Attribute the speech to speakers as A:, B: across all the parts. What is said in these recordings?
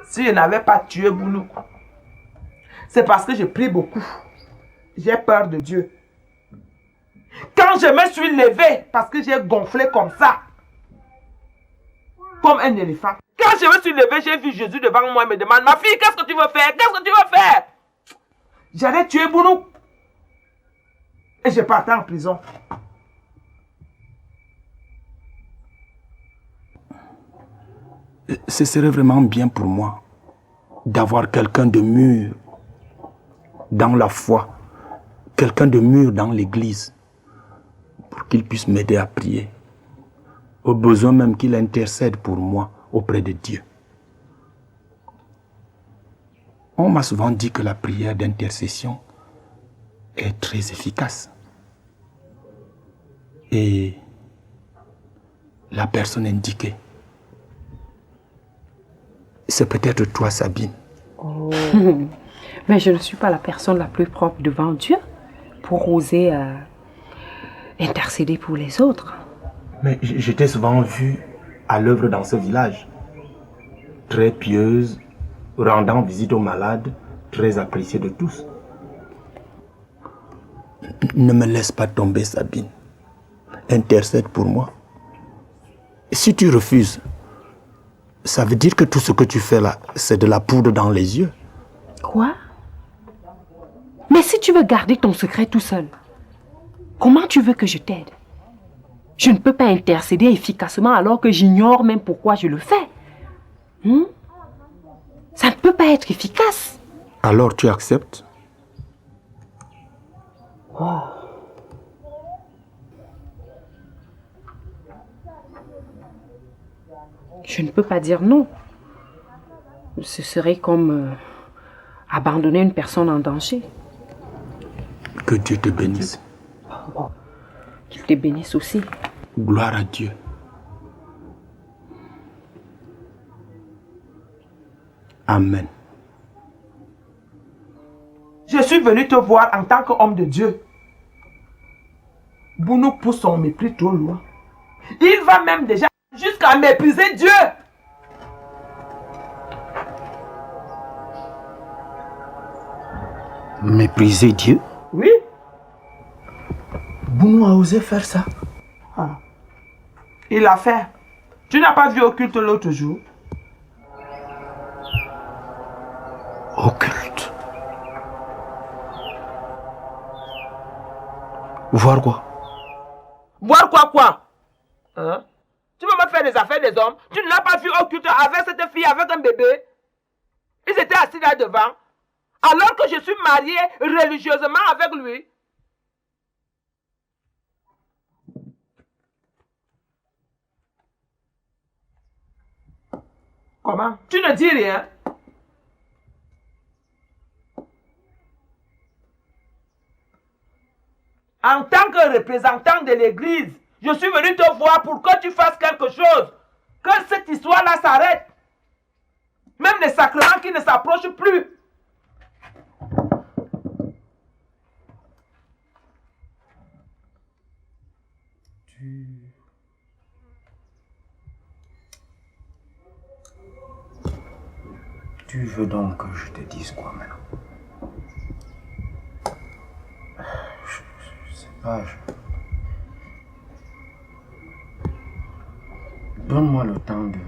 A: Si je n'avais pas tué Bounou, c'est parce que je prie beaucoup. J'ai peur de Dieu. Quand je me suis levé, parce que j'ai gonflé comme ça, comme un éléphant. Quand je me suis levé, j'ai vu Jésus devant moi et me demande, ma fille, qu'est-ce que tu veux faire? Qu'est-ce que tu veux faire? J'allais tuer Bounou. Et je partais en prison.
B: Ce serait vraiment bien pour moi d'avoir quelqu'un de mûr dans la foi, quelqu'un de mûr dans l'église, pour qu'il puisse m'aider à prier, au besoin même qu'il intercède pour moi auprès de Dieu. On m'a souvent dit que la prière d'intercession est très efficace. Et la personne indiquée, c'est peut-être toi, Sabine.
C: Oh. Mais je ne suis pas la personne la plus propre devant Dieu pour oser intercéder pour les autres.
B: Mais je t'ai souvent vue à l'œuvre dans ce village. Très pieuse, rendant visite aux malades, très appréciée de tous. Ne me laisse pas tomber, Sabine. Intercède pour moi. Si tu refuses, ça veut dire que tout ce que tu fais là, c'est de la poudre dans les yeux.
C: Quoi? Mais si tu veux garder ton secret tout seul, comment tu veux que je t'aide? Je ne peux pas intercéder efficacement alors que j'ignore même pourquoi je le fais. Ça ne peut pas être efficace.
B: Alors tu acceptes?
C: Oh. Je ne peux pas dire non. Ce serait comme abandonner une personne en danger.
B: Que Dieu te bénisse.
C: Oh. Qu'il te bénisse aussi.
B: Gloire à Dieu. Amen.
A: Je suis venu te voir en tant qu'homme de Dieu. Bounou pousse son mépris trop loin. Il va même déjà jusqu'à mépriser Dieu.
B: Mépriser Dieu?
A: Oui.
B: Bounou a osé faire ça?
A: Ah. Il l'a fait. Tu n'as pas vu au culte l'autre jour?
B: Au culte? Voir quoi?
A: Voir quoi? Hein? Tu veux me faire des affaires des hommes? Tu ne l'as pas vu au culte avec cette fille, avec un bébé? Ils étaient assis là devant. Alors que je suis mariée religieusement avec lui. Comment? Tu ne dis rien? En tant que représentant de l'église, je suis venu te voir pour que tu fasses quelque chose. Que cette histoire-là s'arrête. Même les sacrements qui ne s'approchent plus.
B: Tu veux donc que je te dise quoi maintenant? Je sais pas. Donne-moi le temps de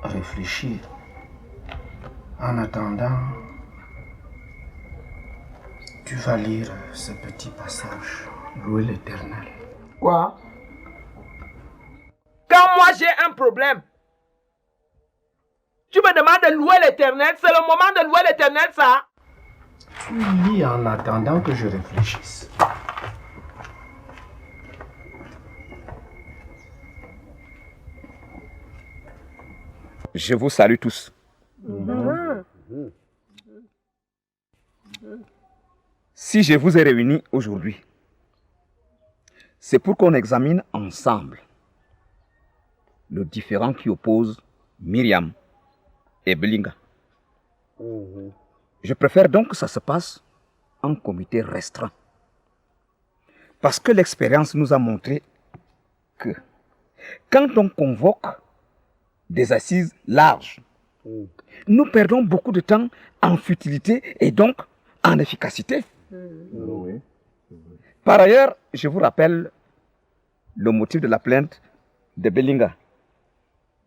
B: réfléchir. En attendant, tu vas lire ce petit passage. Louer l'Éternel.
A: Quoi? Quand moi j'ai un problème, tu me demandes de louer l'Éternel? C'est le moment de louer l'Éternel, ça?
B: Tu lis en attendant que je réfléchisse.
D: Je vous salue tous. Si je vous ai réunis aujourd'hui, c'est pour qu'on examine ensemble le différend qui oppose Myriam et Belinga. Je préfère donc que ça se passe en comité restreint. Parce que l'expérience nous a montré que quand on convoque des assises larges. Nous perdons beaucoup de temps en futilité et donc en efficacité. Par ailleurs, je vous rappelle le motif de la plainte de Bellinga,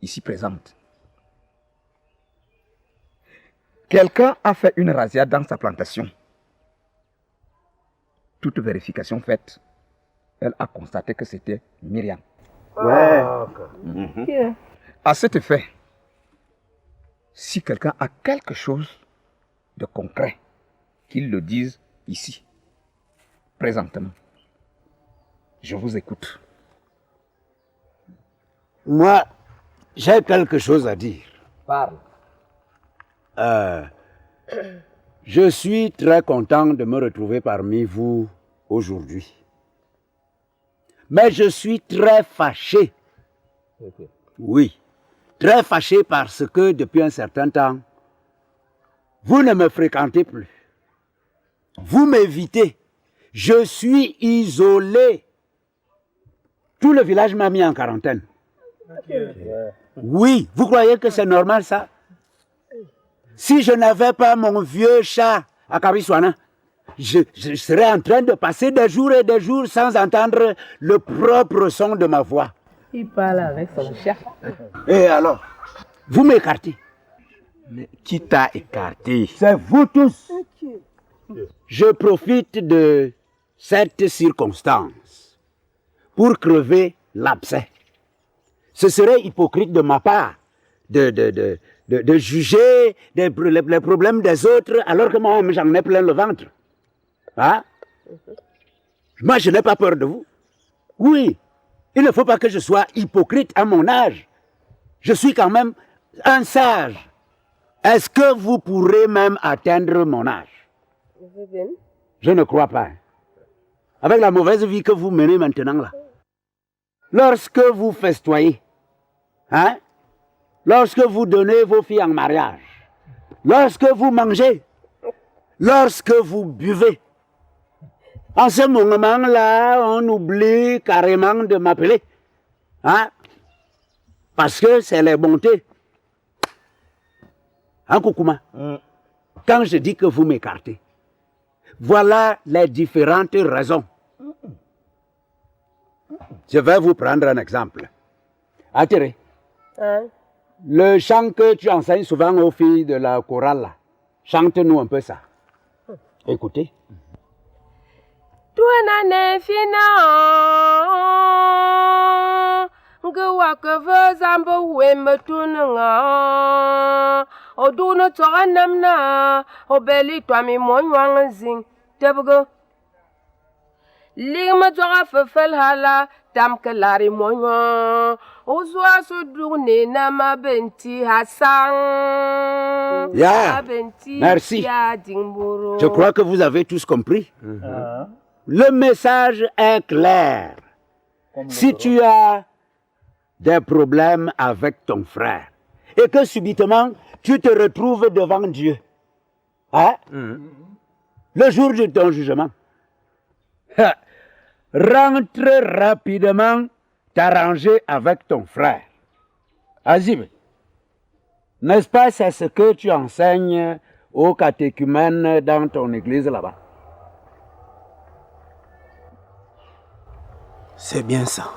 D: ici présente. Quelqu'un a fait une razzia dans sa plantation. Toute vérification faite, elle a constaté que c'était Myriam. À cet effet, si quelqu'un a quelque chose de concret, qu'il le dise ici, présentement. Je vous écoute.
E: Moi, j'ai quelque chose à dire.
D: Parle.
E: Je suis très content de me retrouver parmi vous aujourd'hui. Mais je suis très fâché. Oui, très fâché parce que depuis un certain temps, vous ne me fréquentez plus. Vous m'évitez. Je suis isolé. Tout le village m'a mis en quarantaine. Oui, vous croyez que c'est normal ça? Si je n'avais pas mon vieux chat à Kabiswana, je serais en train de passer des jours et des jours sans entendre le propre son de ma voix.
F: Il parle avec son chat.
E: Et alors, vous m'écartez.
B: Mais qui t'a écarté?
E: C'est vous tous. Je profite de cette circonstance pour crever l'abcès. Ce serait hypocrite de ma part de juger les problèmes des autres alors que moi j'en ai plein le ventre. Hein? Moi je n'ai pas peur de vous. Oui, il ne faut pas que je sois hypocrite à mon âge. Je suis quand même un sage. Est-ce que vous pourrez même atteindre mon âge? Je ne crois pas. Avec la mauvaise vie que vous menez maintenant là. Lorsque vous festoyez, hein? Lorsque vous donnez vos filles en mariage, lorsque vous mangez, lorsque vous buvez, en ce moment-là, on oublie carrément de m'appeler. Hein? Parce que c'est les bontés. Hein, Koukouma? Quand je dis que vous m'écartez, voilà les différentes raisons. Je vais vous prendre un exemple. Atterrez. Le chant que tu enseignes souvent aux filles de la chorale, là, chante-nous un peu ça. Écoutez.
F: Ligma toga fefel hala tam kelari moyo uzwa sudune na mabenti hasang.
E: Yeah. Merci. Je crois que vous avez tous compris. Le message est clair. Si tu as des problèmes avec ton frère et que subitement tu te retrouves devant Dieu, hein? Le jour de ton jugement, rentre rapidement t'arranger avec ton frère. Azib, n'est-ce pas c'est ce que tu enseignes aux catéchumènes dans ton église là-bas?
B: C'est bien ça.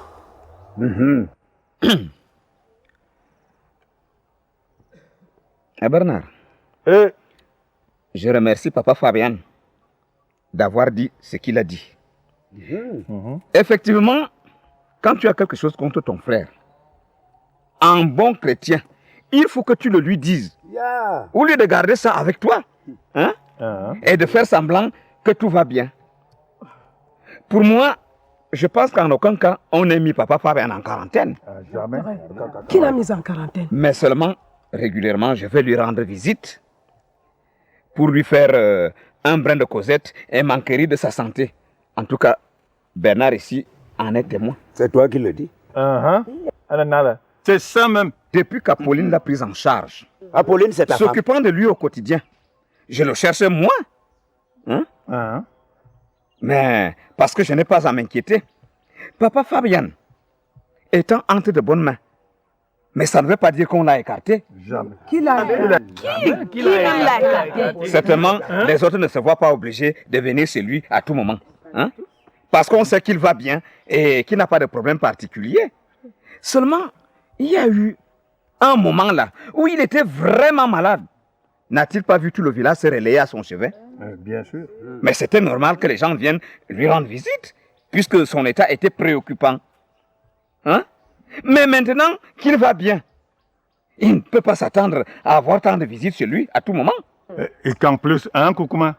D: Bernard, je remercie Papa Fabian d'avoir dit ce qu'il a dit. Effectivement, quand tu as quelque chose contre ton frère, en bon chrétien, il faut que tu le lui dises. Au lieu de garder ça avec toi, hein, et de faire semblant que tout va bien. Pour moi, je pense qu'en aucun cas, on ait mis Papa Fabian en quarantaine.
G: Jamais. Qui l'a mis en quarantaine?
D: Mais seulement, régulièrement, je vais lui rendre visite pour lui faire un brin de causette et m'enquérir de sa santé. En tout cas, Bernard ici en est témoin.
E: C'est toi qui le dis.
B: C'est ça même.
D: Depuis qu'Apolline l'a prise en charge,
E: Apolline, c'est ta femme.
D: s'occupant de lui au quotidien, je le cherchais moi. Hein? Mais parce que je n'ai pas à m'inquiéter, Papa Fabian, étant entre de bonnes mains, Mais ça ne veut pas dire qu'on l'a écarté.
H: Jamais.
G: Qui l'a
C: Qui l'a écarté?
D: Certainement, les autres ne se voient pas obligés de venir chez lui à tout moment. Hein? Parce qu'on sait qu'il va bien et qu'il n'a pas de problème particulier. Seulement, il y a eu un moment là où il était vraiment malade. N'a-t-il pas vu tout le village se relayer à son chevet?
H: Bien sûr.
D: Mais c'était normal que les gens viennent lui rendre visite, puisque son état était préoccupant. Hein? Mais maintenant qu'il va bien, il ne peut pas s'attendre à avoir tant de visites chez lui à tout moment.
H: Et qu'en plus, hein, Koukouma,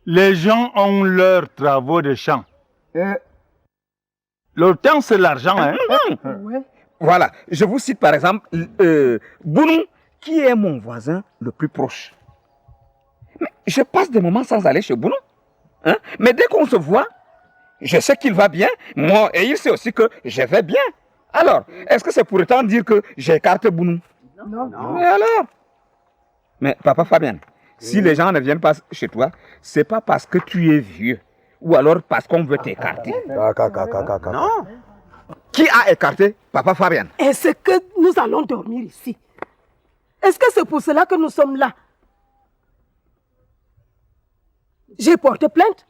H: les gens ont leurs travaux de champ. Le temps, c'est l'argent. Hein?
G: Ouais.
D: Voilà, je vous cite par exemple Bounou, qui est mon voisin le plus proche. Mais je passe des moments sans aller chez Bounou. Hein? Mais dès qu'on se voit, je sais qu'il va bien, moi, et il sait aussi que je vais bien. Alors, est-ce que c'est pour autant dire que j'écarte Bounou?
G: Non.
D: Mais alors? Mais papa Fabien, si les gens ne viennent pas chez toi, c'est pas parce que tu es vieux, ou alors parce qu'on veut t'écarter.
E: Non.
D: Qui a écarté papa Fabien?
G: Est-ce que nous allons dormir ici? Est-ce que c'est pour cela que nous sommes là? J'ai porté plainte.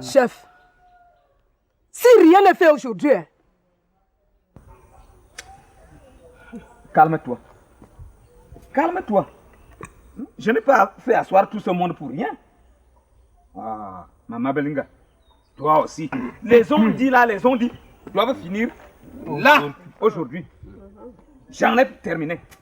G: Chef, si rien n'est fait aujourd'hui,
D: Calme-toi. Calme-toi. Je n'ai pas fait asseoir tout ce monde pour rien. Ah, Maman Belinga, toi aussi. Les ont dit là, les ont dit, doivent finir là, aujourd'hui. J'en ai terminé.